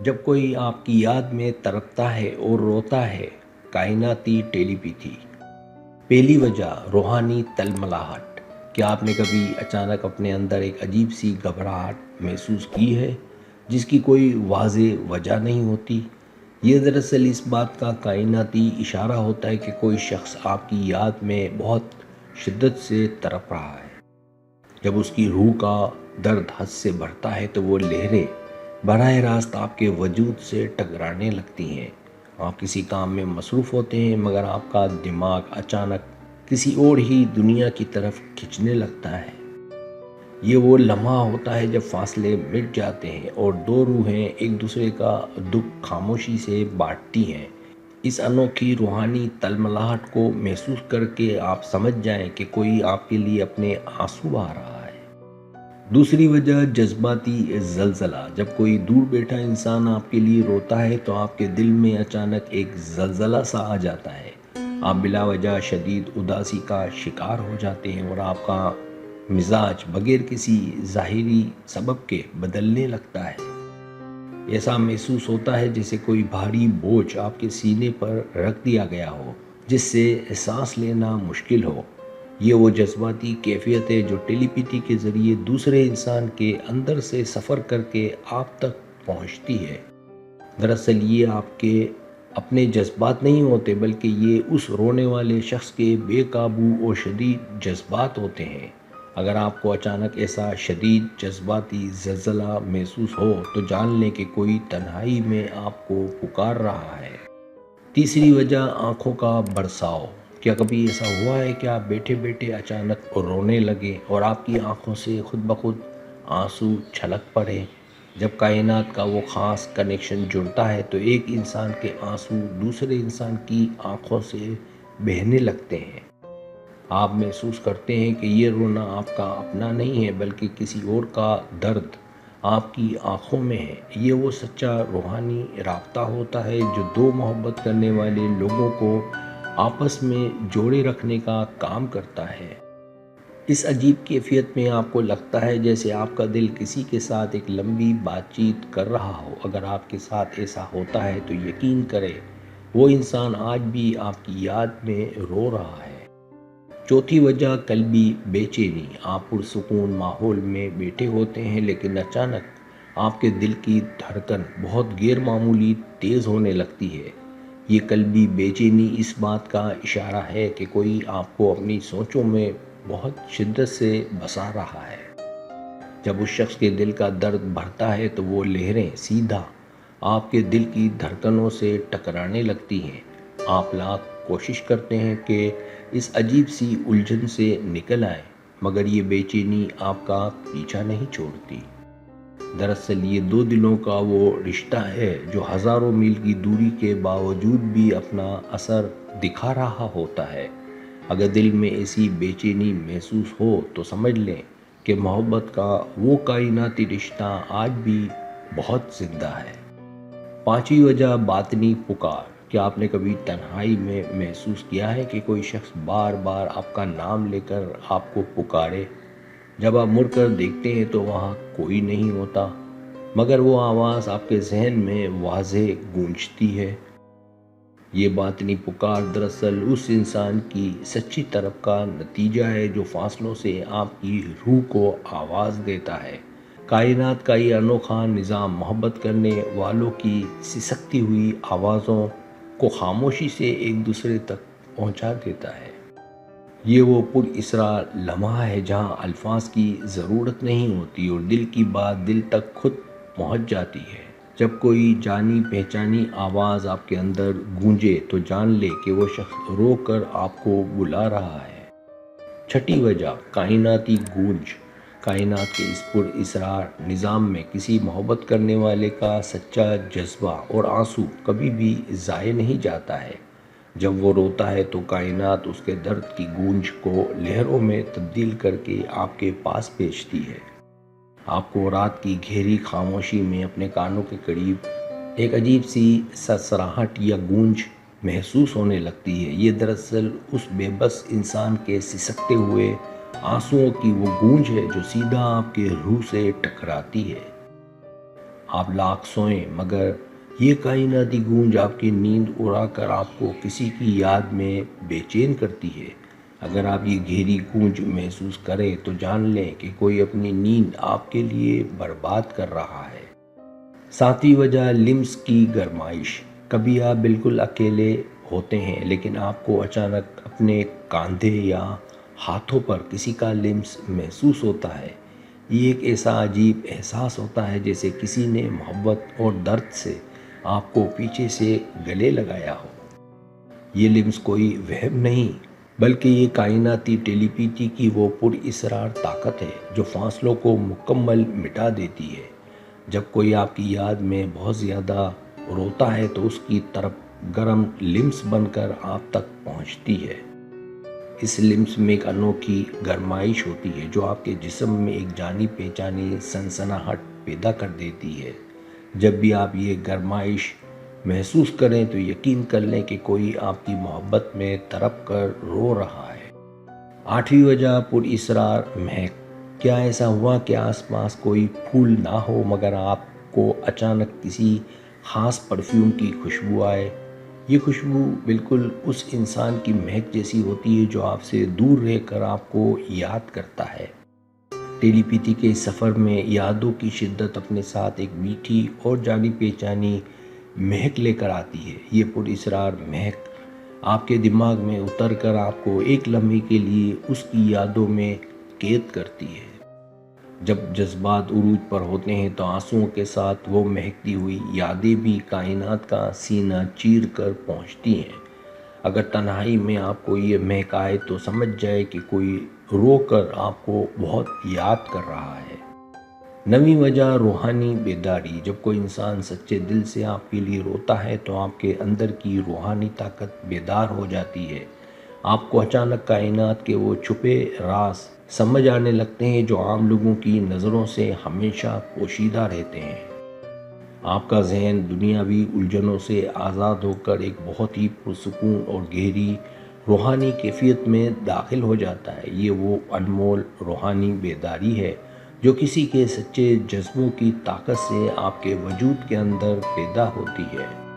جب کوئی آپ کی یاد میں تڑپتا ہے اور روتا ہے، کائناتی ٹیلی پیتھی۔ پہلی وجہ، روحانی تلملاہٹ۔ کیا آپ نے کبھی اچانک اپنے اندر ایک عجیب سی گھبراہٹ محسوس کی ہے جس کی کوئی واضح وجہ نہیں ہوتی؟ یہ دراصل اس بات کا کائناتی اشارہ ہوتا ہے کہ کوئی شخص آپ کی یاد میں بہت شدت سے تڑپ رہا ہے۔ جب اس کی روح کا درد حد سے بڑھتا ہے تو وہ لہریں براہ راست آپ کے وجود سے ٹکرانے لگتی ہیں۔ آپ کسی کام میں مصروف ہوتے ہیں مگر آپ کا دماغ اچانک کسی اور ہی دنیا کی طرف کھنچنے لگتا ہے۔ یہ وہ لمحہ ہوتا ہے جب فاصلے مٹ جاتے ہیں اور دو روحیں ایک دوسرے کا دکھ خاموشی سے بانٹتی ہیں۔ اس انوکھی روحانی تلملاہٹ کو محسوس کر کے آپ سمجھ جائیں کہ کوئی آپ کے لیے اپنے آنسو بہا رہا ہے۔ دوسری وجہ، جذباتی زلزلہ۔ جب کوئی دور بیٹھا انسان آپ کے لیے روتا ہے تو آپ کے دل میں اچانک ایک زلزلہ سا آ جاتا ہے۔ آپ بلا وجہ شدید اداسی کا شکار ہو جاتے ہیں اور آپ کا مزاج بغیر کسی ظاہری سبب کے بدلنے لگتا ہے۔ ایسا محسوس ہوتا ہے جیسے کوئی بھاری بوجھ آپ کے سینے پر رکھ دیا گیا ہو جس سے سانس لینا مشکل ہو۔ یہ وہ جذباتی کیفیت ہے جو ٹیلی پیتھی کے ذریعے دوسرے انسان کے اندر سے سفر کر کے آپ تک پہنچتی ہے۔ دراصل یہ آپ کے اپنے جذبات نہیں ہوتے بلکہ یہ اس رونے والے شخص کے بے قابو اور شدید جذبات ہوتے ہیں۔ اگر آپ کو اچانک ایسا شدید جذباتی زلزلہ محسوس ہو تو جان لیں کہ کوئی تنہائی میں آپ کو پکار رہا ہے۔ تیسری وجہ، آنکھوں کا برساؤ۔ کیا کبھی ایسا ہوا ہے کہ آپ بیٹھے بیٹھے اچانک رونے لگے اور آپ کی آنکھوں سے خود بخود آنسو چھلک پڑے؟ جب کائنات کا وہ خاص کنیکشن جڑتا ہے تو ایک انسان کے آنسو دوسرے انسان کی آنکھوں سے بہنے لگتے ہیں۔ آپ محسوس کرتے ہیں کہ یہ رونا آپ کا اپنا نہیں ہے بلکہ کسی اور کا درد آپ کی آنکھوں میں ہے۔ یہ وہ سچا روحانی رابطہ ہوتا ہے جو دو محبت کرنے والے لوگوں کو آپس میں جوڑے رکھنے کا کام کرتا ہے۔ اس عجیب کیفیت میں آپ کو لگتا ہے جیسے آپ کا دل کسی کے ساتھ ایک لمبی بات چیت کر رہا ہو۔ اگر آپ کے ساتھ ایسا ہوتا ہے تو یقین کریں وہ انسان آج بھی آپ کی یاد میں رو رہا ہے۔ چوتھی وجہ، قلبی بے چینی۔ آپ پرسکون ماحول میں بیٹھے ہوتے ہیں لیکن اچانک آپ کے دل کی دھڑکن بہت غیر معمولی تیز ہونے لگتی ہے۔ یہ قلبی بے چینی اس بات کا اشارہ ہے کہ کوئی آپ کو اپنی سوچوں میں بہت شدت سے بسا رہا ہے۔ جب اس شخص کے دل کا درد بڑھتا ہے تو وہ لہریں سیدھا آپ کے دل کی دھڑکنوں سے ٹکرانے لگتی ہیں۔ آپ لاکھ کوشش کرتے ہیں کہ اس عجیب سی الجھن سے نکل آئیں مگر یہ بے چینی آپ کا پیچھا نہیں چھوڑتی۔ دراصل یہ دو دلوں کا وہ رشتہ ہے جو ہزاروں میل کی دوری کے باوجود بھی اپنا اثر دکھا رہا ہوتا ہے۔ اگر دل میں ایسی بے چینی محسوس ہو تو سمجھ لیں کہ محبت کا وہ کائناتی رشتہ آج بھی بہت زندہ ہے۔ پانچویں وجہ، باطنی پکار۔ کیا آپ نے کبھی تنہائی میں محسوس کیا ہے کہ کوئی شخص بار بار آپ کا نام لے کر آپ کو پکارے؟ جب آپ مڑ کر دیکھتے ہیں تو وہاں کوئی نہیں ہوتا مگر وہ آواز آپ کے ذہن میں واضح گونجتی ہے۔ یہ باطنی پکار دراصل اس انسان کی سچی طرف کا نتیجہ ہے جو فاصلوں سے آپ کی روح کو آواز دیتا ہے۔ کائنات کا یہ انوکھا نظام محبت کرنے والوں کی سسکتی ہوئی آوازوں کو خاموشی سے ایک دوسرے تک پہنچا دیتا ہے۔ یہ وہ پر اسرار لمحہ ہے جہاں الفاظ کی ضرورت نہیں ہوتی اور دل کی بات دل تک خود پہنچ جاتی ہے۔ جب کوئی جانی پہچانی آواز آپ کے اندر گونجے تو جان لے کہ وہ شخص رو کر آپ کو بلا رہا ہے۔ چھٹی وجہ، کائناتی گونج۔ کائنات کے اس پر اسرار نظام میں کسی محبت کرنے والے کا سچا جذبہ اور آنسو کبھی بھی ضائع نہیں جاتا ہے۔ جب وہ روتا ہے تو کائنات اس کے درد کی گونج کو لہروں میں تبدیل کر کے آپ کے پاس بھیجتی ہے۔ آپ کو رات کی گہری خاموشی میں اپنے کانوں کے قریب ایک عجیب سی سرسراہٹ یا گونج محسوس ہونے لگتی ہے۔ یہ دراصل اس بے بس انسان کے سسکتے ہوئے آنسوؤں کی وہ گونج ہے جو سیدھا آپ کے روح سے ٹکراتی ہے۔ آپ لاکھ سوئیں مگر یہ کائناتی گونج آپ کی نیند اڑا کر آپ کو کسی کی یاد میں بے چین کرتی ہے۔ اگر آپ یہ گہری گونج محسوس کریں تو جان لیں کہ کوئی اپنی نیند آپ کے لیے برباد کر رہا ہے۔ ساتویں وجہ لمس کی گرمائش۔ کبھی آپ بالکل اکیلے ہوتے ہیں لیکن آپ کو اچانک اپنے کاندھے یا ہاتھوں پر کسی کا لمس محسوس ہوتا ہے۔ یہ ایک ایسا عجیب احساس ہوتا ہے جیسے کسی نے محبت اور درد سے آپ کو پیچھے سے گلے لگایا ہو۔ یہ لمس کوئی وہم نہیں بلکہ یہ کائناتی ٹیلی پیتی کی وہ پر اسرار طاقت ہے جو فاصلوں کو مکمل مٹا دیتی ہے۔ جب کوئی آپ کی یاد میں بہت زیادہ روتا ہے تو اس کی طرف گرم لمس بن کر آپ تک پہنچتی ہے۔ اس لمس میں ایک انوکھی گرمائش ہوتی ہے جو آپ کے جسم میں ایک جانی پہچانی سنسناہٹ پیدا کر دیتی ہے۔ جب بھی آپ یہ گرمائش محسوس کریں تو یقین کر لیں کہ کوئی آپ کی محبت میں تڑپ کر رو رہا ہے۔ آٹھویں وجہ پر اسرار مہک۔ کیا ایسا ہوا کہ آس پاس کوئی پھول نہ ہو مگر آپ کو اچانک کسی خاص پرفیوم کی خوشبو آئے؟ یہ خوشبو بالکل اس انسان کی مہک جیسی ہوتی ہے جو آپ سے دور رہ کر آپ کو یاد کرتا ہے۔ ٹیلی پیتی کے اس سفر میں یادوں کی شدت اپنے ساتھ ایک میٹھی اور جانی پہچانی مہک لے کر آتی ہے۔ یہ پر اسرار مہک آپ کے دماغ میں اتر کر آپ کو ایک لمحے کے لیے اس کی یادوں میں قید کرتی ہے۔ جب جذبات عروج پر ہوتے ہیں تو آنسوؤں کے ساتھ وہ مہکتی ہوئی یادیں بھی کائنات کا سینہ چیر کر پہنچتی ہیں۔ اگر تنہائی میں آپ کو یہ مہک آئے تو سمجھ جائے کہ کوئی رو کر آپ کو بہت یاد کر رہا ہے۔ نویں وجہ روحانی بیداری۔ جب کوئی انسان سچے دل سے آپ کے لیے روتا ہے تو آپ کے اندر کی روحانی طاقت بیدار ہو جاتی ہے۔ آپ کو اچانک کائنات کے وہ چھپے راز سمجھ آنے لگتے ہیں جو عام لوگوں کی نظروں سے ہمیشہ پوشیدہ رہتے ہیں۔ آپ کا ذہن دنیاوی الجھنوں سے آزاد ہو کر ایک بہت ہی پرسکون اور گہری روحانی کیفیت میں داخل ہو جاتا ہے۔ یہ وہ انمول روحانی بیداری ہے جو کسی کے سچے جذبوں کی طاقت سے آپ کے وجود کے اندر پیدا ہوتی ہے۔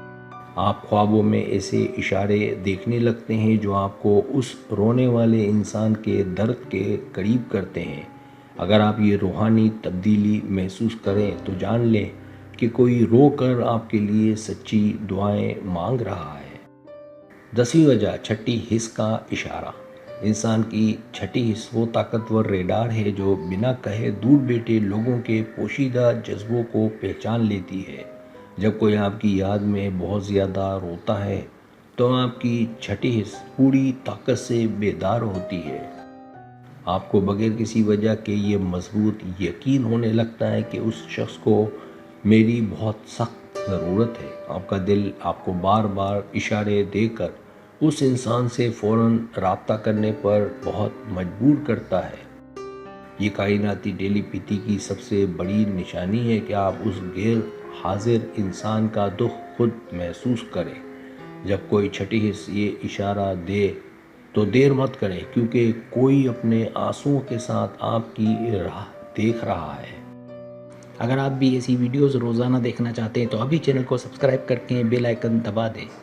آپ خوابوں میں ایسے اشارے دیکھنے لگتے ہیں جو آپ کو اس رونے والے انسان کے درد کے قریب کرتے ہیں۔ اگر آپ یہ روحانی تبدیلی محسوس کریں تو جان لیں کہ کوئی رو کر آپ کے لیے سچی دعائیں مانگ رہا ہے۔ 10ویں وجہ چھٹی حس کا اشارہ۔ انسان کی چھٹی حس وہ طاقتور ریڈار ہے جو بنا کہے دور بیٹھے لوگوں کے پوشیدہ جذبوں کو پہچان لیتی ہے۔ جب کوئی آپ کی یاد میں بہت زیادہ روتا ہے تو آپ کی چھٹی حس پوری طاقت سے بیدار ہوتی ہے۔ آپ کو بغیر کسی وجہ کے یہ مضبوط یقین ہونے لگتا ہے کہ اس شخص کو میری بہت سخت ضرورت ہے۔ آپ کا دل آپ کو بار بار اشارے دے کر اس انسان سے فوراً رابطہ کرنے پر بہت مجبور کرتا ہے۔ یہ کائناتی ٹیلی پیتی کی سب سے بڑی نشانی ہے کہ آپ اس غیر حاضر انسان کا دکھ خود محسوس کریں۔ جب کوئی چھٹی حس یہ اشارہ دے تو دیر مت کریں کیونکہ کوئی اپنے آنسوؤں کے ساتھ آپ کی راہ دیکھ رہا ہے۔ اگر آپ بھی ایسی ویڈیوز روزانہ دیکھنا چاہتے ہیں تو ابھی چینل کو سبسکرائب کر کے بیل آئیکن دبا دیں۔